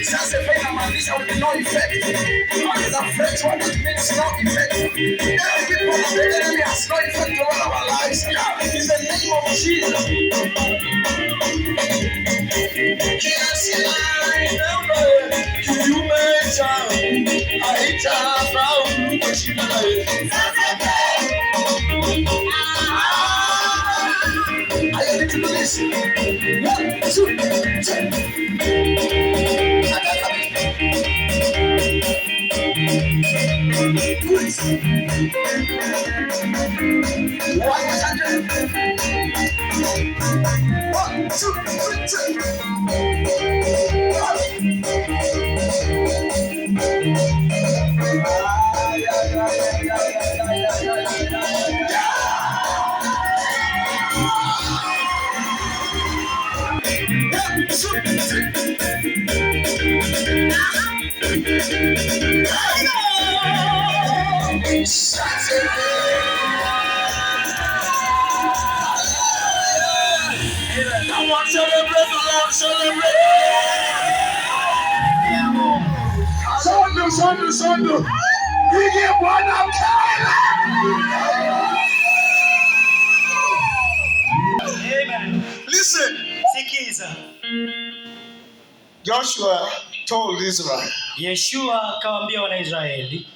Sasa fanya maanisha with no effect. The French one means no effect. There people the enemy has no effect on our lives. In the name of Jesus. Yes, I know. You mention I from I need to do this. 1, 2, 3. Come on, celebrate the Lord, celebrate. Sondo. Pige Bwana mtawala. Amen. Listen. Sikiza. Joshua told Israel. Yeshua akawaambia wana Israeli.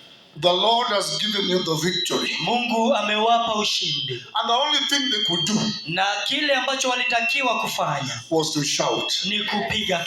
The Lord has given you the victory. Mungu amewapa ushindi. And the only thing they could do. Na kile ambacho walitakiwa kufanya. Was to shout. Ni kupiga kelele.